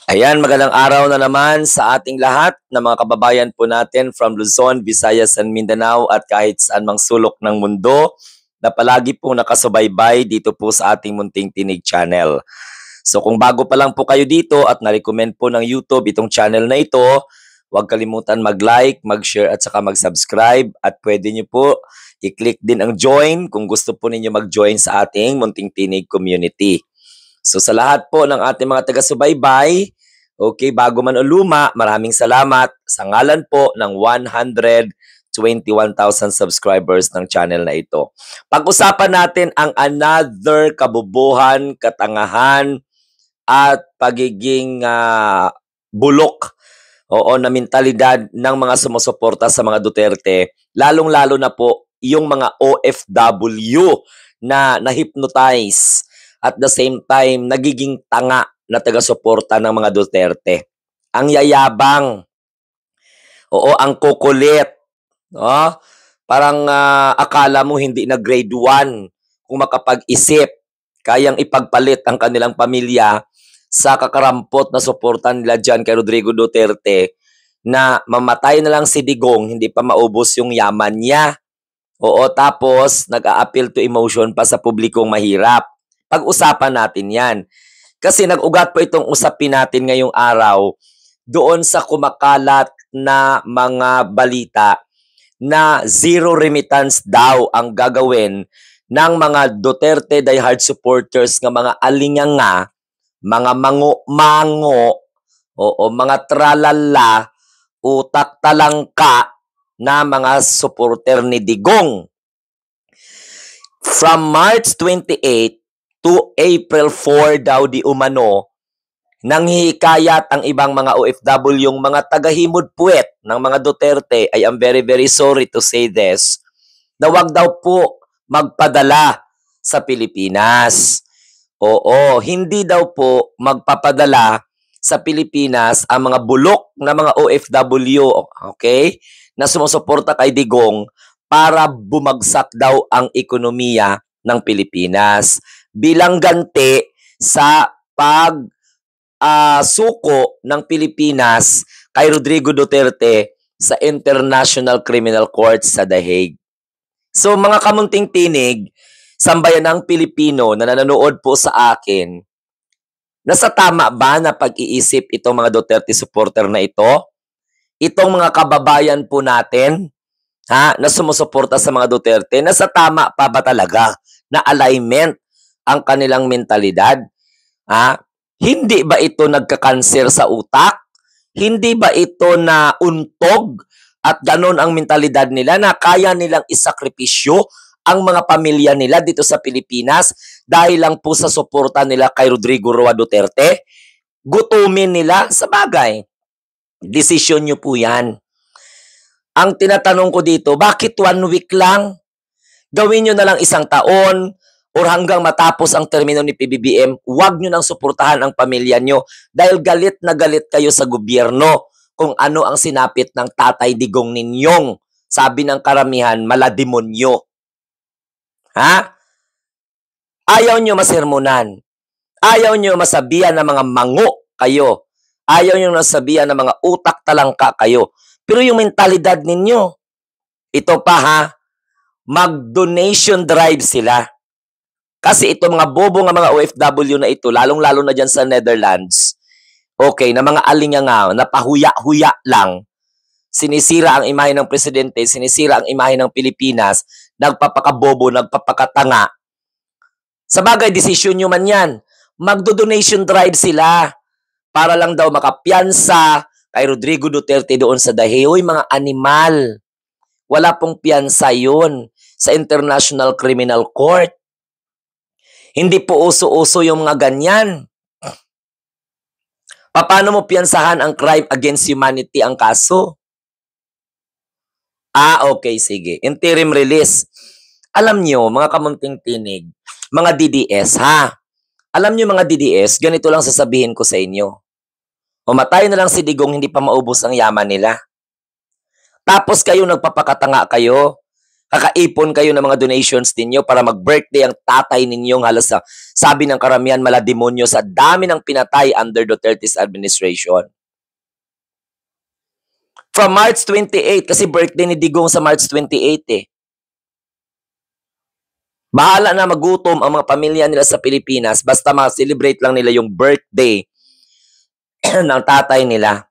Ayan, magandang araw na naman sa ating lahat na mga kababayan po natin from Luzon, Visayas, and Mindanao at kahit saan mang sulok ng mundo na palagi pong nakasubaybay dito po sa ating Munting Tinig channel. So kung bago pa lang po kayo dito at na-recommend po ng YouTube itong channel na ito, huwag kalimutan mag-like, mag-share at saka mag-subscribe at pwede nyo po i-click din ang join kung gusto po ninyo mag-join sa ating Munting Tinig community. So sa lahat po ng ating mga taga-subaybay, okay, bago man o luma, maraming salamat sa ngalan po ng 121,000 subscribers ng channel na ito. Pag-usapan natin ang another kabubuhan, katangahan, at pagiging bulok na mentalidad ng mga sumusuporta sa mga Duterte, lalong-lalo na po yung mga OFW na na-hypnotize at the same time nagiging tanga na taga-suporta ng mga Duterte. Ang yayabang, ang kukulit, parang akala mo hindi na grade 1 kung makapag-isip, kayang ipagpalit ang kanilang pamilya sa kakarampot na suporta nila dyan kay Rodrigo Duterte na mamatay na lang si Digong, hindi pa maubos yung yaman niya. Tapos nag-a-appeal to emotion pa sa publikong mahirap. Pag-usapan natin yan. Kasi nag-ugat po itong usapin natin ngayong araw doon sa kumakalat na mga balita na zero remittance daw ang gagawin ng mga Duterte diehard supporters ng mga alinganga, mga mango-mango, mga tralala, utak talangka na mga supporter ni Digong. From March 28 to April 4 daw di umano, nanghihikayat ang ibang mga OFW, yung mga tagahimod puwet ng mga Duterte, I am very very sorry to say this, na wag daw po magpadala sa Pilipinas. Hindi daw po magpapadala sa Pilipinas ang mga bulok na mga OFW, okay, na sumusuporta kay Digong para bumagsak daw ang ekonomiya ng Pilipinas bilang ganti sa suko ng Pilipinas kay Rodrigo Duterte sa International Criminal Court sa The Hague. So mga kamunting tinig, sambayanang Pilipino na nanonood po sa akin, nasa tama ba na pag-iisip itong mga Duterte supporter na ito? Itong mga kababayan po natin na sumusuporta sa mga Duterte, nasa tama pa ba talaga na alignment ang kanilang mentalidad? Hindi ba ito nagka-cancer sa utak? Hindi ba ito na untog at ganon ang mentalidad nila na kaya nilang isakripisyo ang mga pamilya nila dito sa Pilipinas dahil lang po sa suporta nila kay Rodrigo Roa Duterte? Gutumin nila sa bagay. Desisyon nyo po yan. Ang tinatanong ko dito, bakit 1 week lang? Gawin nyo na lang 1 taon or hanggang matapos ang termino ni PBBM, huwag nyo nang suportahan ang pamilya nyo dahil galit na galit kayo sa gobyerno kung ano ang sinapit ng Tatay Digong ninyong, sabi ng karamihan, malademonyo. Ayaw nyo masermonan. Ayaw nyo masabihan ng mga mango kayo. Ayaw nyo masabihan ng mga utak talangka kayo. Pero yung mentalidad ninyo, ito pa mag-donation drive sila. Kasi ito mga bobo nga mga OFW na ito, lalong-lalo na dyan sa Netherlands, okay, na mga alinganga, napahuya-huya lang, sinisira ang imahe ng presidente, sinisira ang imahe ng Pilipinas, nagpapakabobo, nagpapakatanga. Sa bagay, desisyon nyo man yan. Magdo-donation drive sila para lang daw makapiyansa kay Rodrigo Duterte doon sa Dahe. Uy, mga animal. Wala pong piyansa yun sa International Criminal Court. Hindi po uso-uso yung mga ganyan. Paano mo piyansahan ang crime against humanity ang kaso? Okay, sige. Interim release. Alam nyo, mga kamunting tinig, mga DDS, Alam nyo mga DDS, ganito lang sasabihin ko sa inyo. Mamatay na lang si Digong, hindi pa maubos ang yaman nila. Tapos kayo nagpapakatanga kayo Kakaipon kayo ng mga donations ninyo para mag-birthday ang tatay ninyong halos sa sabi ng karamihan malademonyo sa dami ng pinatay under Duterte's administration. From March 28, kasi birthday ni Digong sa March 28 eh. Bahala na magutom ang mga pamilya nila sa Pilipinas basta ma-celebrate lang nila yung birthday ng tatay nila.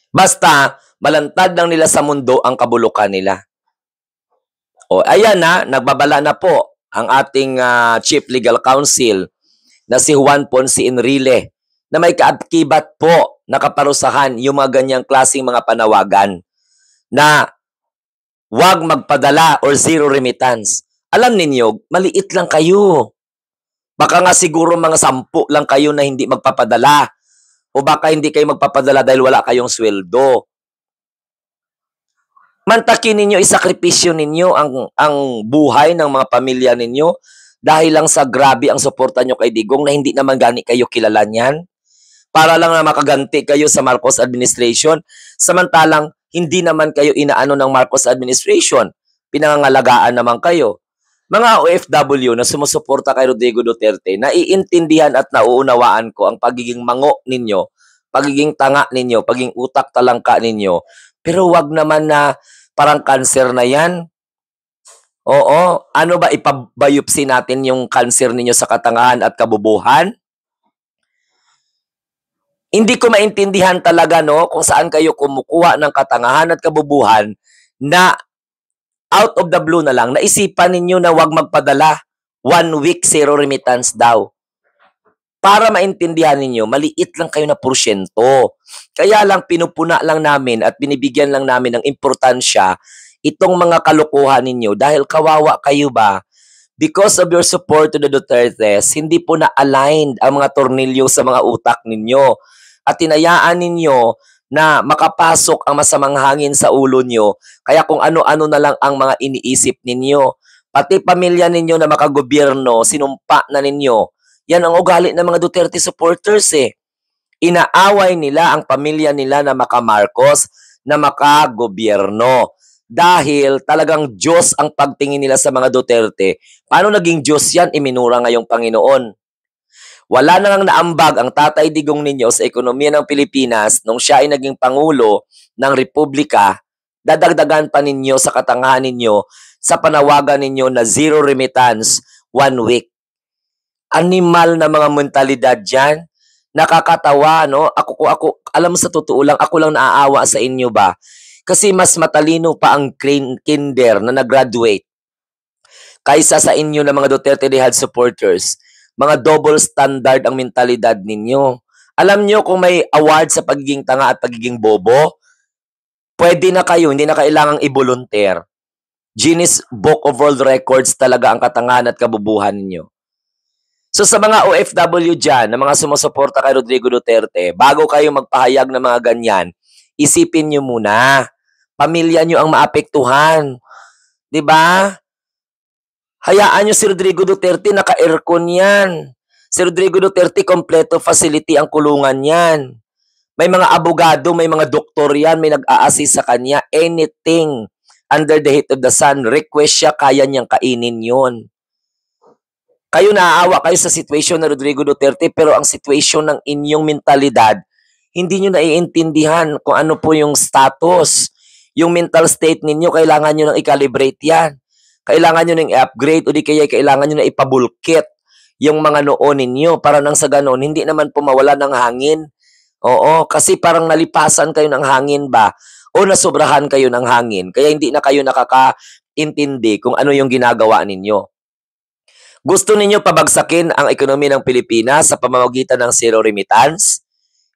Basta malantad lang nila sa mundo ang kabulukan nila. O ayan na, nagbabala na po ang ating Chief Legal Counsel na si Juan Ponce Enrile na may kaakibat po na kaparusahan yung mga ganyang klaseng mga panawagan na huwag magpadala or zero remittance. Alam ninyo, maliit lang kayo. Baka nga siguro mga 10 lang kayo na hindi magpapadala. O baka hindi kayo magpapadala dahil wala kayong sweldo. Mantakin ninyo, isakripisyo ninyo ang buhay ng mga pamilya ninyo dahil lang sa grabe ang suporta nyo kay Digong na hindi naman gani kayo kilala niyan. Para lang na makaganti kayo sa Marcos administration. Samantalang hindi naman kayo inaano ng Marcos administration. Pinangangalagaan naman kayo. Mga OFW na sumusuporta kay Rodrigo Duterte, naiintindihan at nauunawaan ko ang pagiging mango ninyo, pagiging tanga ninyo, pagiging utak talangka ninyo. Pero wag naman na parang cancer na yan. Oo, ano ba ipabayupsi natin yung cancer ninyo sa katangahan at kabubuhan? Hindi ko maintindihan talaga no kung saan kayo kumukuha ng katangahan at kabubuhan na out of the blue na lang, naisipan ninyo na wag magpadala. 1 week, zero remittance daw. Para maintindihan ninyo, maliit lang kayo na porsyento. Kaya lang pinupuna lang namin at binibigyan lang namin ng importansya itong mga kalokohan ninyo dahil kawawa kayo ba? Because of your support to the Dutertes, hindi po na-aligned ang mga tornilyo sa mga utak ninyo. At tinayaan ninyo na makapasok ang masamang hangin sa ulo nyo. Kaya kung ano-ano na lang ang mga iniisip ninyo. Pati pamilya ninyo na makagobyerno, sinumpa na ninyo. Yan ang ugali ng mga Duterte supporters eh. Inaaway nila ang pamilya nila na maka-Marcos, na makagobyerno. Dahil talagang Diyos ang pagtingin nila sa mga Duterte. Paano naging Diyos yan? Iminura ngayong Panginoon. Wala nang naambag ang Tatay Digong ninyo sa ekonomiya ng Pilipinas nung siya ay naging Pangulo ng Republika, dadagdagan pa ninyo sa katangahan ninyo sa panawagan ninyo na zero remittance 1 week. Animal na mga mentalidad dyan. Nakakatawa, no? Ako, alam mo sa totoo lang, ako lang naaawa sa inyo ba? Kasi mas matalino pa ang kinder na nag-graduate kaysa sa inyo na mga Duterte Dehad supporters. Mga double standard ang mentalidad ninyo. Alam nyo kung may award sa pagiging tanga at pagiging bobo, pwede na kayo, hindi na kailangang i-volunteer. Guinness Book of World Records talaga ang katangahan at kabubuhan ninyo. So sa mga OFW dyan, na mga sumusuporta kay Rodrigo Duterte, bago kayo magpahayag ng mga ganyan, isipin nyo muna, pamilya nyo ang maapektuhan. 'Di ba? Hayaan nyo si Rodrigo Duterte, naka-aircon yan. Si Rodrigo Duterte, kompleto facility ang kulungan yan. May mga abogado, may mga doktor yan, may nag-a-assist sa kanya. Anything under the heat of the sun, request siya, kaya niyang kainin yun. Kayo naaawa kayo sa situation na Rodrigo Duterte, pero ang situation ng inyong mentalidad, hindi nyo naiintindihan kung ano po yung status. Yung mental state ninyo, kailangan nyo nang i-calibrate yan. Kailangan nyo nang i-upgrade o di kaya kailangan nyo na ipabulkit yung mga noo ninyo para nang sa ganon, hindi naman po mawala ng hangin. Oo, kasi parang nalipasan kayo ng hangin ba? O nasobrahan kayo ng hangin, kaya hindi na kayo nakakaintindi kung ano yung ginagawa ninyo. Gusto ninyo pabagsakin ang ekonomiya ng Pilipinas sa pamamagitan ng zero remittance?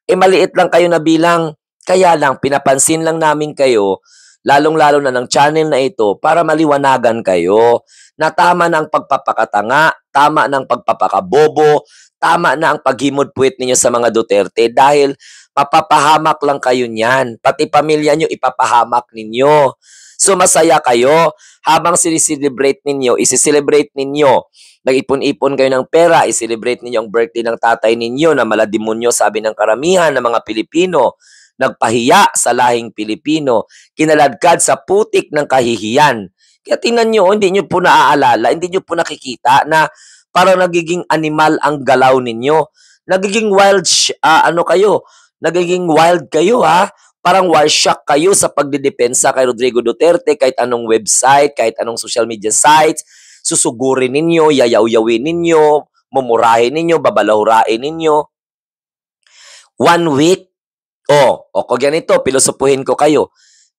Maliit lang kayo na bilang, kaya lang pinapansin lang namin kayo, lalong-lalo na ng channel na ito para maliwanagan kayo na tama na ang pagpapakatanga, tama na ang pagpapakabobo, tama na ang paghimod puwit ninyo sa mga Duterte dahil mapapahamak lang kayo niyan. Pati pamilya nyo ipapahamak ninyo. So masaya kayo habang sinicelebrate ninyo, isi-celebrate ninyo. Nag-ipon-ipon kayo ng pera, i-celebrate ninyo ang birthday ng tatay ninyo na malademonyo sabi ng karamihan ng mga Pilipino. Nagpahiya sa lahing Pilipino, kinaladkad sa putik ng kahihiyan Kaya tingnan niyo, hindi niyo po naaalala, hindi niyo po nakikita na parang nagiging animal ang galaw ninyo. Nagiging nagiging wild kayo ha. Parang wireshark kayo sa pagdidepensa kay Rodrigo Duterte, kahit anong website, kahit anong social media sites, susugurin ninyo, yayaw-yawin ninyo, mumurahin ninyo, babalahurain ninyo. 1 week, o kung ganito, pilosopuhin ko kayo,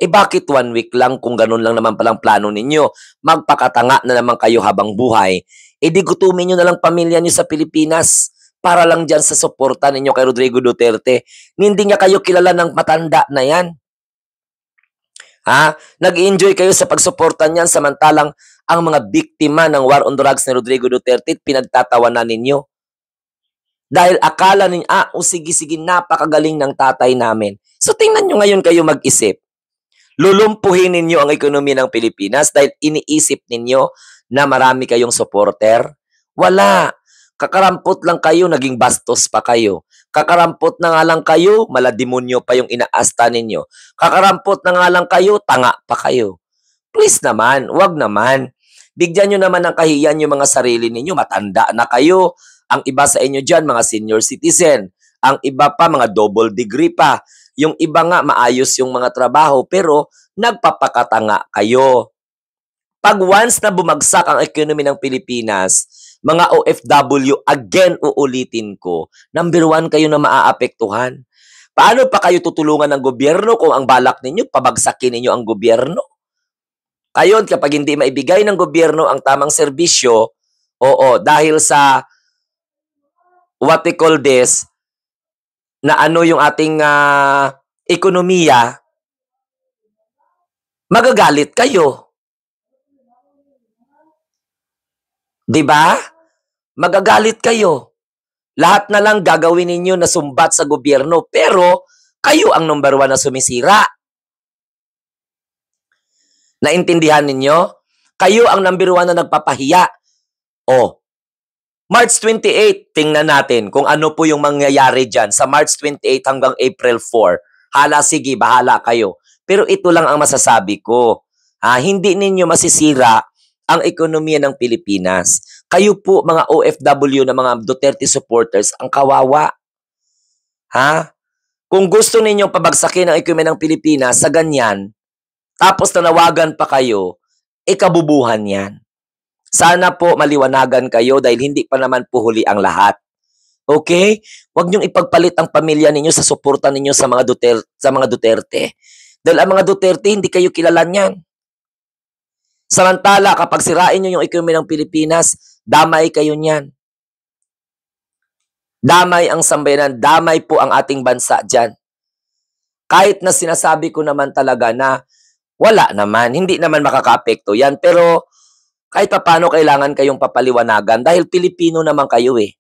bakit 1 week lang kung ganun lang naman palang plano ninyo? Magpakatanga na naman kayo habang buhay. Di gutumin nyo na lang pamilya nyo sa Pilipinas para lang dyan sa suporta ninyo kay Rodrigo Duterte. Hindi nga kayo kilala ng matanda na yan. Ha? Nag-enjoy kayo sa pagsuporta niyan samantalang ang mga biktima ng war on drugs ni Rodrigo Duterte pinagtatawanan ninyo. Dahil akala ninyo, sige, napakagaling ng tatay namin. So tingnan nyo ngayon kayo mag-isip. Lulumpuhin ninyo ang ekonomiya ng Pilipinas dahil iniisip ninyo na marami kayong supporter? Wala. Kakarampot lang kayo, naging bastos pa kayo. Kakarampot na nga lang kayo, malademonyo pa yung inaasta ninyo. Kakarampot na nga lang kayo, tanga pa kayo. Please naman, wag naman. Bigyan nyo naman ng kahiyan yung mga sarili ninyo. Matanda na kayo. Ang iba sa inyo dyan, mga senior citizen. Ang iba pa, mga double degree pa. Yung iba nga, maayos yung mga trabaho, pero nagpapakatanga kayo. Pag once na bumagsak ang economy ng Pilipinas, mga OFW, again uulitin ko, number 1 kayo na maaapektuhan. Paano pa kayo tutulungan ng gobyerno kung ang balak ninyo, pabagsakin ninyo ang gobyerno? Kayon, kapag hindi maibigay ng gobyerno ang tamang serbisyo, dahil sa what we call this, na yung ating ekonomiya, magagalit kayo. 'Di ba? Magagalit kayo. Lahat na lang gagawin ninyo na sumbat sa gobyerno, pero kayo ang number 1 na sumisira. Naintindihan ninyo? Kayo ang number 1 na nagpapahiya. March 28, tingnan natin kung ano po yung mangyayari dyan sa March 28 hanggang April 4. Hala, sige, bahala kayo. Pero ito lang ang masasabi ko. Hindi ninyo masisira ang ekonomiya ng Pilipinas. Kayo po, mga OFW na mga Duterte supporters, ang kawawa. Kung gusto ninyong pabagsakin ang ekonomiya ng Pilipinas sa ganyan, tapos nanawagan pa kayo, kabubuhan yan. Sana po maliwanagan kayo dahil hindi pa naman po huli ang lahat. Okay? Huwag niyong ipagpalit ang pamilya ninyo sa suporta ninyo sa mga Duterte. Dahil ang mga Duterte, hindi kayo kilala niyan. Samantala, kapag sirain niyo yung ekonomiya ng Pilipinas, damay kayo niyan. Damay ang sambayanan, damay po ang ating bansa dyan. Kahit na sinasabi ko naman talaga na wala naman, hindi naman makaka-apekto yan, pero kahit paano kailangan kayong papaliwanagan dahil Pilipino naman kayo eh.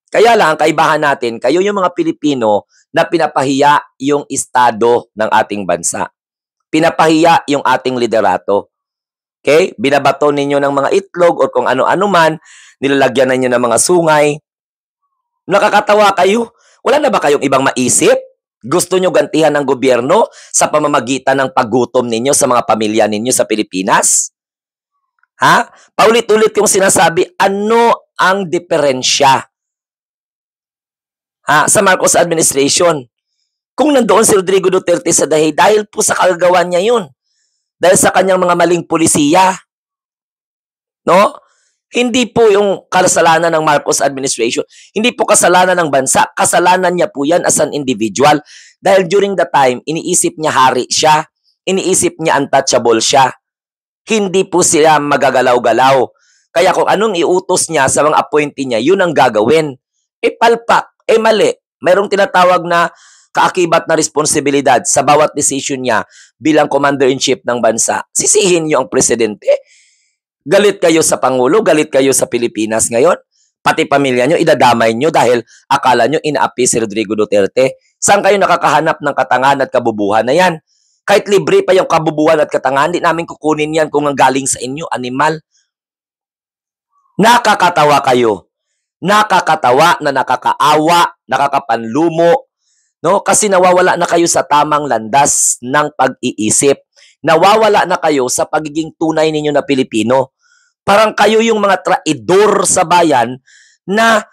Kaya lang, ang kaibahan natin, kayo yung mga Pilipino na pinapahiya yung estado ng ating bansa. Pinapahiya yung ating liderato. Okay? Binabato ninyo ng mga itlog o kung ano-ano man, nilalagyan ninyo ng mga sungay. Nakakatawa kayo. Wala na ba kayong ibang maisip? Gusto nyo gantihan ng gobyerno sa pamamagitan ng paggutom ninyo sa mga pamilya ninyo sa Pilipinas? Paulit-ulit yung sinasabi, ano ang diferensya sa Marcos administration? Kung nandoon si Rodrigo Duterte sa dahil po sa kagagawan niya yun. Dahil sa kanyang mga maling pulisiya. No? Hindi po yung kasalanan ng Marcos administration. Hindi po kasalanan ng bansa. Kasalanan niya po yan as an individual. Dahil during the time, iniisip niya hari siya. Iniisip niya untouchable siya. Hindi po sila magagalaw-galaw. Kaya kung anong iutos niya sa mga appointee niya, yun ang gagawin. Palpak, mali. Mayroong tinatawag na kaakibat na responsibilidad sa bawat decision niya bilang commander-in-chief ng bansa. Sisihin niyo ang presidente. Galit kayo sa Pangulo, galit kayo sa Pilipinas ngayon. Pati pamilya niyo, idadamay niyo dahil akala niyo inaapi si Rodrigo Duterte. Saan kayo nakakahanap ng katangahan at kabubuhan na yan? Kahit libre pa yung kabubuhan at katangahan, hindi namin kukunin yan kung ang galing sa inyo, animal. Nakakatawa kayo. Nakakatawa na nakakaawa, nakakapanlumo, no? Kasi nawawala na kayo sa tamang landas ng pag-iisip. nawawala na kayo sa pagiging tunay ninyo na Pilipino. Parang kayo yung mga traidor sa bayan na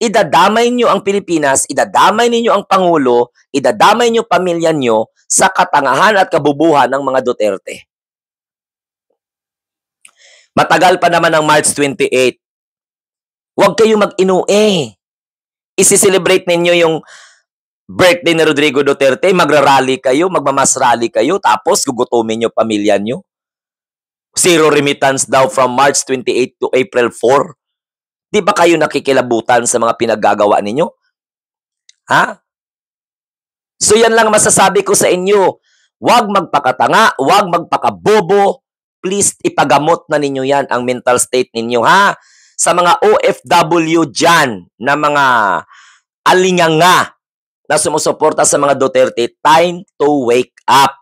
idadamay nyo ang Pilipinas, idadamay ninyo ang Pangulo, idadamay nyo pamilya nyo sa katangahan at kabubuhan ng mga Duterte. Matagal pa naman ang March 28. Huwag kayong mag-inue. Isi-celebrate ninyo yung birthday ni Rodrigo Duterte, magra-rally kayo, magmamas rally kayo, tapos gugutumin nyo pamilya nyo. Zero remittance daw from March 28 to April 4. Di ba kayo nakikilabutan sa mga pinaggagawa ninyo? Ha? So yan lang masasabi ko sa inyo. Huwag magpakatanga, huwag magpakabobo. Please ipagamot na ninyo yan ang mental state ninyo, ha? Sa mga OFW dyan na mga alinganga na sumusuporta sa mga Duterte, time to wake up.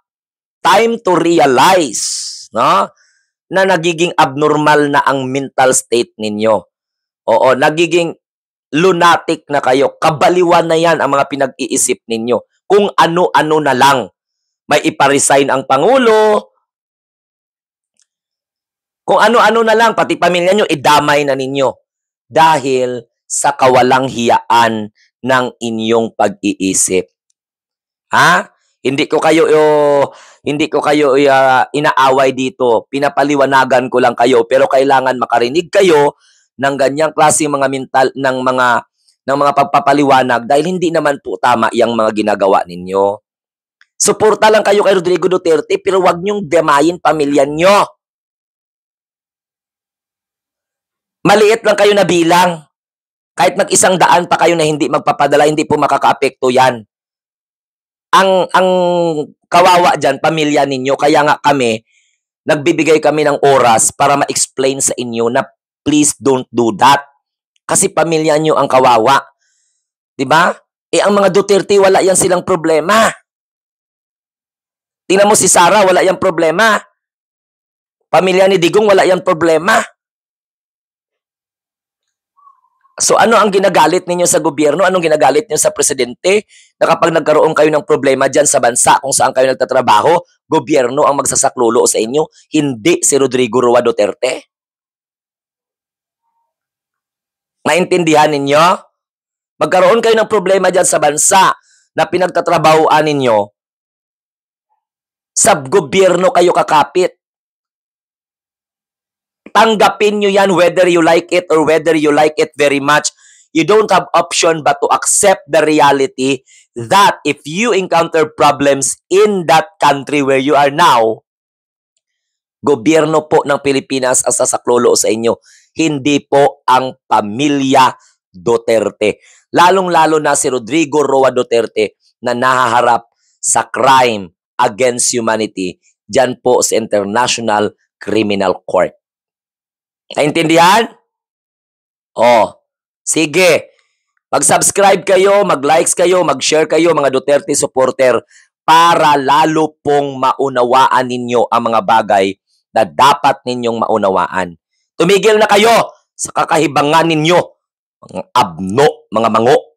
Time to realize, no? Na nagiging abnormal na ang mental state ninyo. Oo, nagiging lunatic na kayo. Kabaliwan na yan ang mga pinag-iisip ninyo. Kung ano-ano na lang. May iparesign ang Pangulo. Kung ano-ano na lang, pati pamilya nyo, idamay na ninyo. Dahil sa kawalang hiyaan ng inyong pag-iisip. Ha? Hindi ko kayo inaaway dito. Pinapaliwanagan ko lang kayo, pero kailangan makarinig kayo ng ganyang klaseng mga mental ng mga pagpapaliwanag dahil hindi naman po tama yung mga ginagawa ninyo. Suporta lang kayo kay Rodrigo Duterte pero wag niyong damayin pamilya niyo. Maliit lang kayo na bilang. Kahit mag-100 pa kayo na hindi magpapadala, hindi po makakaapekto yan. Ang kawawa dyan, pamilya ninyo, kaya nga nagbibigay kami ng oras para ma-explain sa inyo na please don't do that. Kasi pamilya nyo ang kawawa. Diba? Ang mga Duterte, wala yan silang problema. Tingnan mo si Sara, wala yan problema. Pamilya ni Digong, wala yan problema. So ano ang ginagalit ninyo sa gobyerno? Anong ginagalit ninyo sa presidente? Na kapag nagkaroon kayo ng problema dyan sa bansa kung saan kayo nagtatrabaho, gobyerno ang magsasaklulo sa inyo, hindi si Rodrigo Roa Duterte? Naintindihan ninyo? Magkaroon kayo ng problema dyan sa bansa na pinagtatrabahoan ninyo, sa gobyerno kayo kakapit. Tanggapin nyo yan whether you like it or whether you like it very much. You don't have option but to accept the reality that if you encounter problems in that country where you are now, gobyerno po ng Pilipinas ang sasaklolo sa inyo. Hindi po ang pamilya Duterte. Lalong-lalo na si Rodrigo Roa Duterte na nahaharap sa crime against humanity dyan po sa International Criminal Court. Naintindihan? Oh, sige. Mag-subscribe kayo, mag-likes kayo, mag-share kayo mga Duterte supporter para lalo pong maunawaan ninyo ang mga bagay na dapat ninyong maunawaan. Tumigil na kayo sa kakahibangan ninyo, mga abno, mga mango.